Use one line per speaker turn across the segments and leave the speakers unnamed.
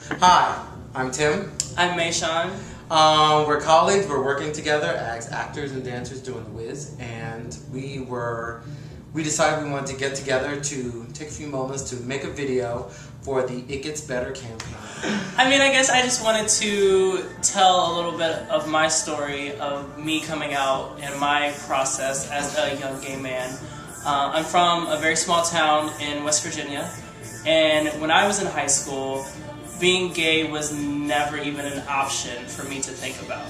Hi, I'm Tim.
I'm Mayshawn.
We're colleagues. We're working together as actors and dancers doing The Wiz, and we decided we wanted to get together to take a few moments to make a video for the It Gets Better campaign.
I guess I just wanted to tell a little bit of my story of me coming out and my process as a young gay man. I'm from a very small town in West Virginia, and when I was in high school, being gay was never even an option for me to think about.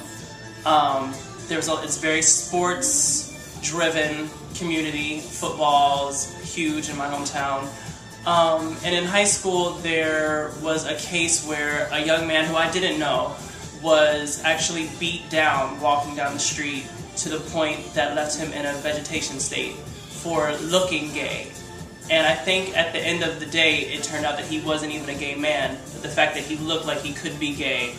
It's a very sports-driven community. Football's huge in my hometown. And in high school, there was a case where a young man who I didn't know was actually beat down walking down the street to the point that left him in a vegetation state for looking gay. And I think at the end of the day, it turned out that he wasn't even a gay man, but the fact that he looked like he could be gay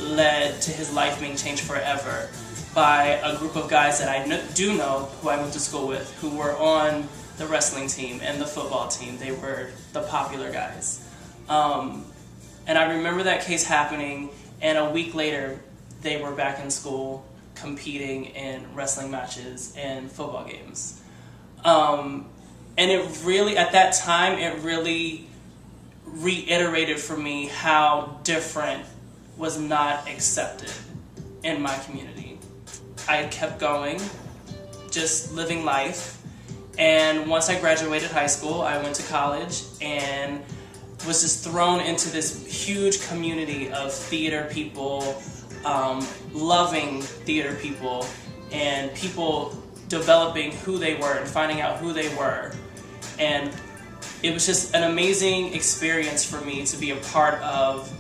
led to his life being changed forever by a group of guys that I do know, who I went to school with, who were on the wrestling team and the football team. They were the popular guys. And I remember that case happening, and a week later, they were back in school competing in wrestling matches and football games. And it really, at that time, it really reiterated for me how different was not accepted in my community. I kept going, just living life. And once I graduated high school, I went to college and was just thrown into this huge community of theater people, loving theater people, and people developing who they were and finding out who they were. And it was just an amazing experience for me to be a part of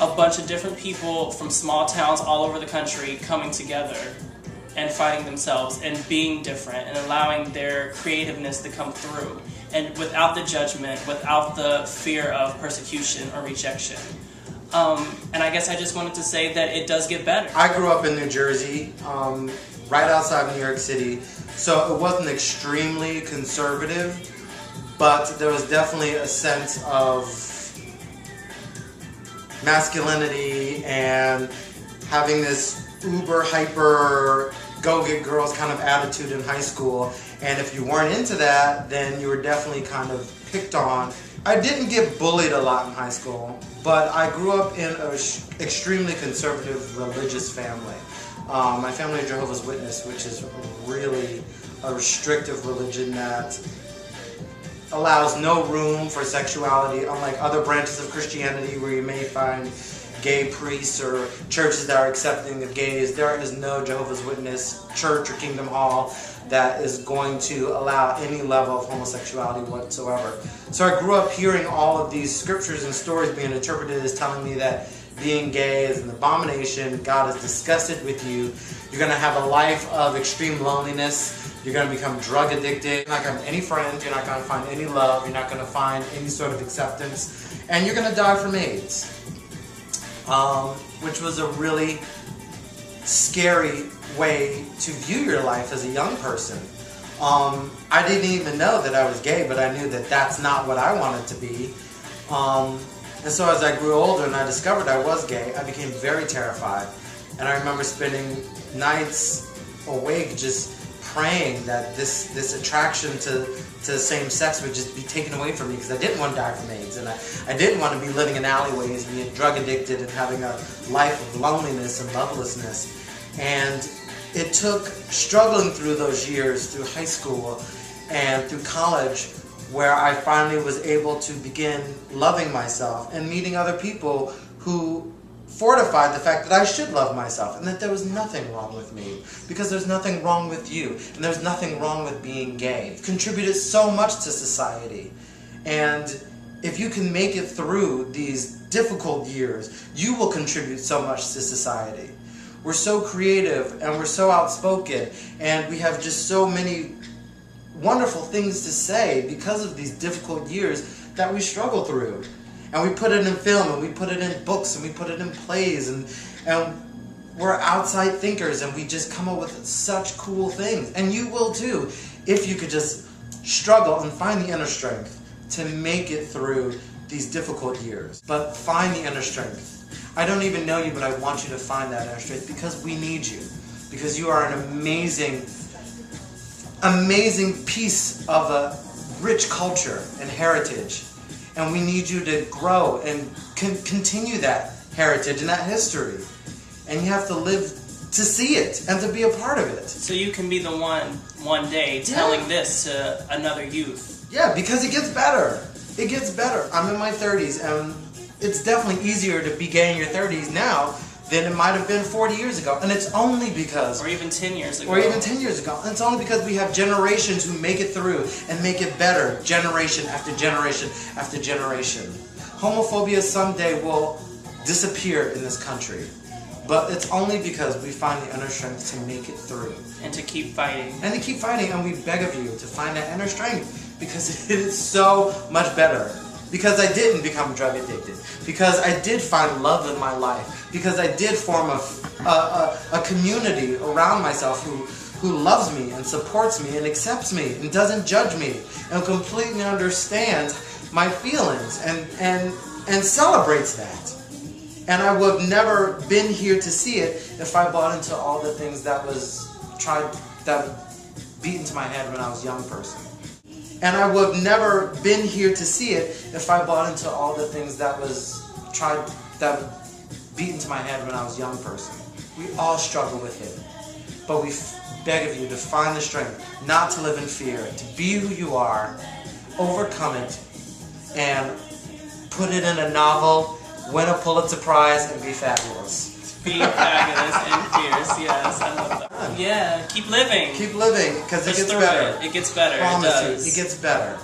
a bunch of different people from small towns all over the country coming together and finding themselves and being different and allowing their creativeness to come through, and without the judgment, without the fear of persecution or rejection. And I guess I just wanted to say that it does get better.
I grew up in New Jersey, right outside of New York City, so it wasn't extremely conservative, but there was definitely a sense of masculinity and having this uber hyper go get girls kind of attitude in high school, and if you weren't into that, then you were definitely kind of picked on. I didn't get bullied a lot in high school, but I grew up in an extremely conservative religious family. My family is Jehovah's Witness, which is really a restrictive religion that allows no room for sexuality, unlike other branches of Christianity where you may find gay priests or churches that are accepting of gays. There is no Jehovah's Witness church or Kingdom Hall that is going to allow any level of homosexuality whatsoever. So I grew up hearing all of these scriptures and stories being interpreted as telling me that being gay is an abomination, God is disgusted with you, you're going to have a life of extreme loneliness, you're going to become drug addicted, you're not going to have any friends, you're not going to find any love, you're not going to find any sort of acceptance, and you're going to die from AIDS. Which was a really scary way to view your life as a young person. I didn't even know that I was gay, but I knew that that's not what I wanted to be. And so as I grew older and I discovered I was gay, I became very terrified. And I remember spending nights awake just praying that this attraction to same sex would just be taken away from me, because I didn't want to die from AIDS, and I didn't want to be living in alleyways and being drug addicted and having a life of loneliness and lovelessness. And it took struggling through those years, through high school and through college, where I finally was able to begin loving myself and meeting other people who fortified the fact that I should love myself and that there was nothing wrong with me, because there's nothing wrong with you and there's nothing wrong with being gay. You've contributed so much to society, and if you can make it through these difficult years, you will contribute so much to society. We're so creative and we're so outspoken, and we have just so many wonderful things to say because of these difficult years that we struggle through. And we put it in film, and we put it in books, and we put it in plays, and we're outside thinkers, and we just come up with such cool things. And you will too, if you could just struggle and find the inner strength to make it through these difficult years. But find the inner strength. I don't even know you, but I want you to find that inner strength because we need you. Because you are an amazing, amazing piece of a rich culture and heritage. And we need you to grow and continue that heritage and that history. And you have to live to see it and to be a part of it.
So you can be the one day telling this to another youth.
Yeah, because it gets better. It gets better. I'm in my 30s, and it's definitely easier to be gay in your 30s now than it might have been 40 years ago. And it's only because...
Or even 10 years ago.
Or even 10 years ago. And it's only because we have generations who make it through and make it better, generation after generation after generation. Homophobia someday will disappear in this country. But it's only because we find the inner strength to make it through.
And to keep fighting.
And to keep fighting, and we beg of you to find that inner strength, because it is so much better. Because I didn't become drug addicted. Because I did find love in my life. Because I did form a community around myself who loves me and supports me and accepts me and doesn't judge me and completely understands my feelings and celebrates that. And I would have never been here to see it if I bought into all the things that beat into my head when I was a young person. And I would have never been here to see it if I bought into all the things that beat into my head when I was a young person. We all struggle with it. But we beg of you to find the strength not to live in fear, to be who you are, overcome it, and put it in a novel, win a Pulitzer Prize, and be fabulous.
Be fabulous and fierce, yes, I love that. Yeah, keep living.
Keep living, because it gets better.
It gets better.
I promise
it does.
you, it gets better.